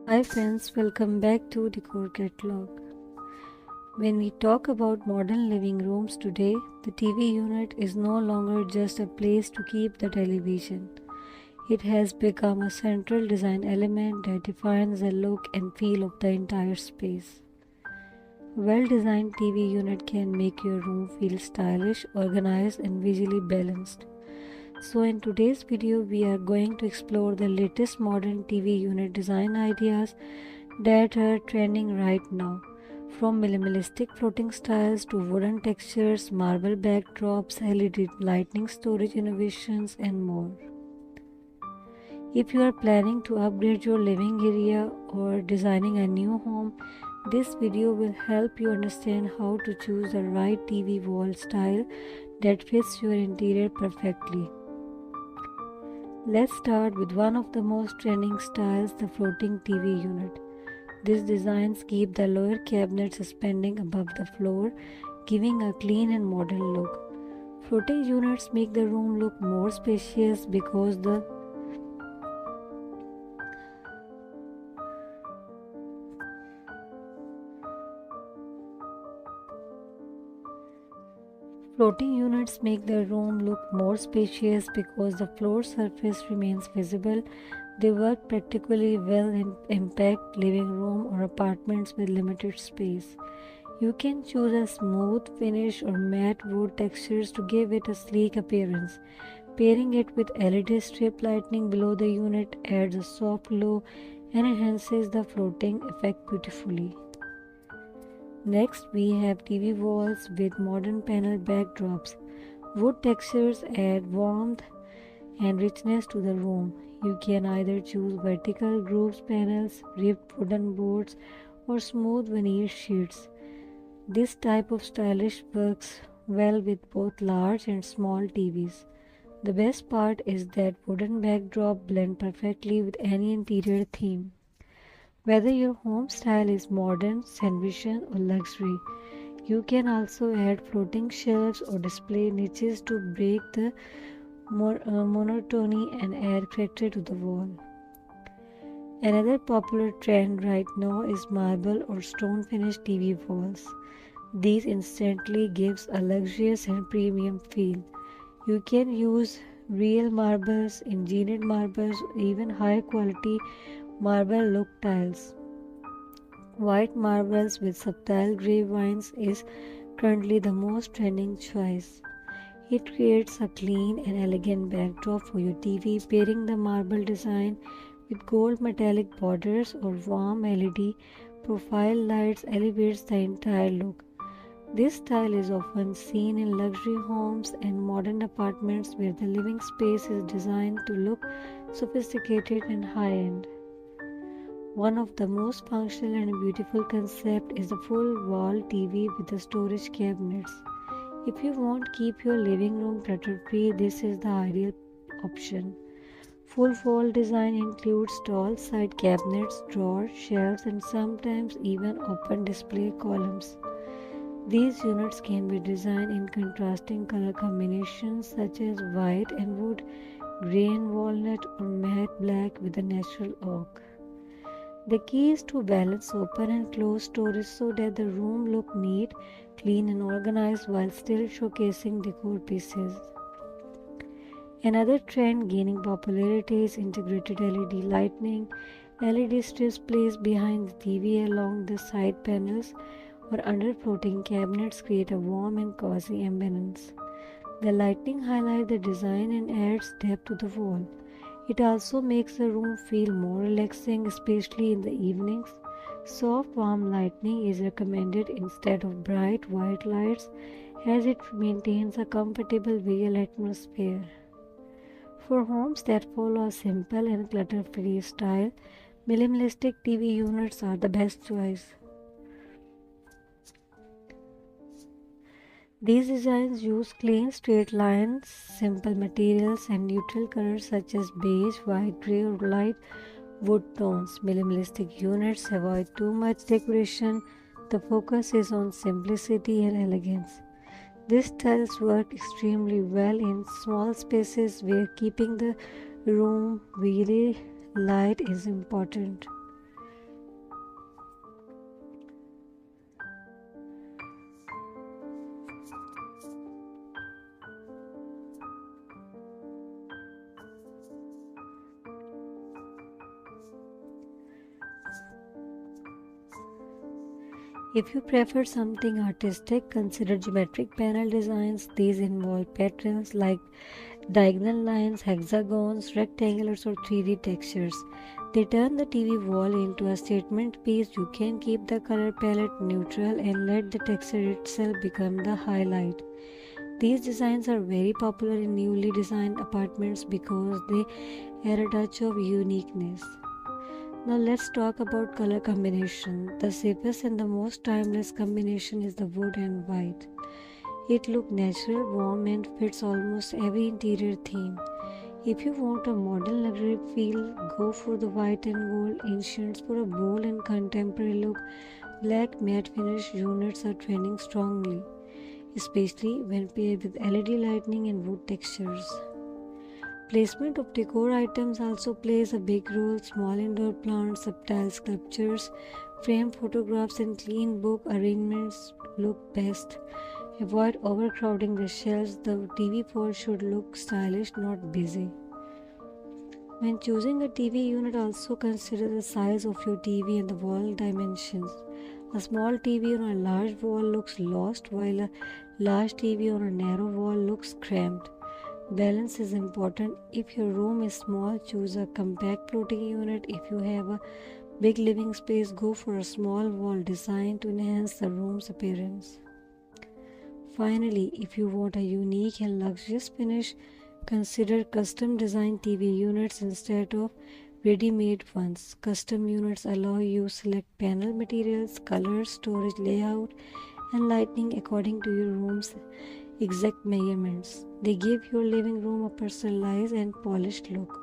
Hi friends, welcome back to Decor Catalog. When we talk about modern living rooms today, the TV unit is no longer just a place to keep the television. It has become a central design element that defines the look and feel of the entire space. A well-designed TV unit can make your room feel stylish, organized and visually balanced. So in today's video, we are going to explore the latest modern TV unit design ideas that are trending right now. From minimalistic floating styles to wooden textures, marble backdrops, LED lighting storage innovations, and more. If you are planning to upgrade your living area or designing a new home, this video will help you understand how to choose the right TV wall style that fits your interior perfectly. Let's start with one of the most trending styles, the floating TV unit. These designs keep the lower cabinet suspending above the floor, giving a clean and modern look. Floating units make the room look more spacious because the floating units make the room look more spacious because the floor surface remains visible. They work practically well in compact living room or apartments with limited space. You can choose a smooth finish or matte wood textures to give it a sleek appearance. Pairing it with LED strip lighting below the unit adds a soft glow and enhances the floating effect beautifully. Next, we have TV walls with modern panel backdrops. Wood textures add warmth and richness to the room. You can either choose vertical grooves panels, ribbed wooden boards, or smooth veneer sheets. This type of stylish works well with both large and small TVs. The best part is that wooden backdrop blend perfectly with any interior theme. Whether your home style is modern, sandvision, or luxury, you can also add floating shelves or display niches to break the monotony and add character to the wall. Another popular trend right now is marble or stone finished TV walls. These instantly gives a luxurious and premium feel. You can use real marbles, engineered marbles, or even high quality marble look tiles. White marbles with subtle gray vines is currently the most trending choice. It creates a clean and elegant backdrop for your TV, pairing the marble design with gold metallic borders or warm LED profile lights elevates the entire look. This style is often seen in luxury homes and modern apartments where the living space is designed to look sophisticated and high-end. One of the most functional and beautiful concepts is the full wall TV with the storage cabinets. If you want to keep your living room clutter-free, this is the ideal option. Full wall design includes tall side cabinets, drawers, shelves, and sometimes even open display columns. These units can be designed in contrasting color combinations such as white and wood, gray and walnut, or matte black with a natural oak. The key is to balance open and closed storage so that the room look neat, clean and organized while still showcasing decor pieces. Another trend gaining popularity is integrated LED lighting. LED strips placed behind the TV along the side panels or under floating cabinets create a warm and cozy ambience. The lighting highlights the design and adds depth to the wall. It also makes the room feel more relaxing, especially in the evenings. Soft, warm lighting is recommended instead of bright white lights as it maintains a comfortable visual atmosphere. For homes that follow a simple and clutter-free style, minimalistic TV units are the best choice. These designs use clean straight lines, simple materials, and neutral colors such as beige, white, gray, or light wood tones. Minimalistic units avoid too much decoration. The focus is on simplicity and elegance. These styles work extremely well in small spaces where keeping the room really light is important. If you prefer something artistic, consider geometric panel designs. These involve patterns like diagonal lines, hexagons, rectangles, or 3D textures. They turn the TV wall into a statement piece. You can keep the color palette neutral and let the texture itself become the highlight. These designs are very popular in newly designed apartments because they add a touch of uniqueness. Now let's talk about color combination. The safest and the most timeless combination is the wood and white. It looks natural, warm, and fits almost every interior theme. If you want a modern luxury feel, go for the white and gold. Ancients for a bold and contemporary look. Black matte finish units are trending strongly, especially when paired with LED lighting and wood textures. Placement of decor items also plays a big role. Small indoor plants, subtle sculptures, framed photographs, and clean book arrangements look best. Avoid overcrowding the shelves. The TV wall should look stylish, not busy. When choosing a TV unit, also consider the size of your TV and the wall dimensions. A small TV on a large wall looks lost, while a large TV on a narrow wall looks cramped. Balance is important. If your room is small, choose a compact floating unit. If you have a big living space, go for a small wall design to enhance the room's appearance. Finally, if you want a unique and luxurious finish, consider custom designed TV units instead of ready-made ones. Custom units allow you to select panel materials, colors, storage layout, and lighting according to your room's exact measurements. They give your living room a personalized and polished look.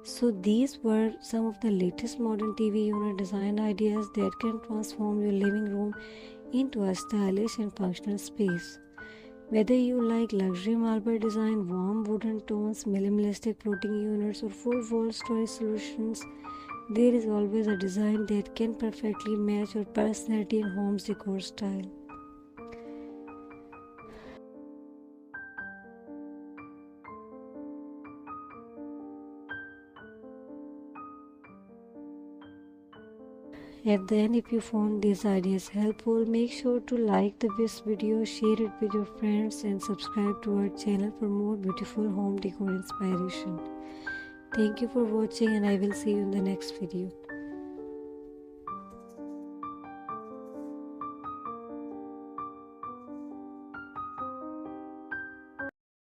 So these were some of the latest modern TV unit design ideas that can transform your living room into a stylish and functional space. Whether you like luxury marble design, warm wooden tones, minimalistic floating units, or full wall storage solutions, there is always a design that can perfectly match your personality and home's decor style. At the end, if you found these ideas helpful, make sure to like this video, share it with your friends, and subscribe to our channel for more beautiful home decor inspiration. Thank you for watching, and I will see you in the next video.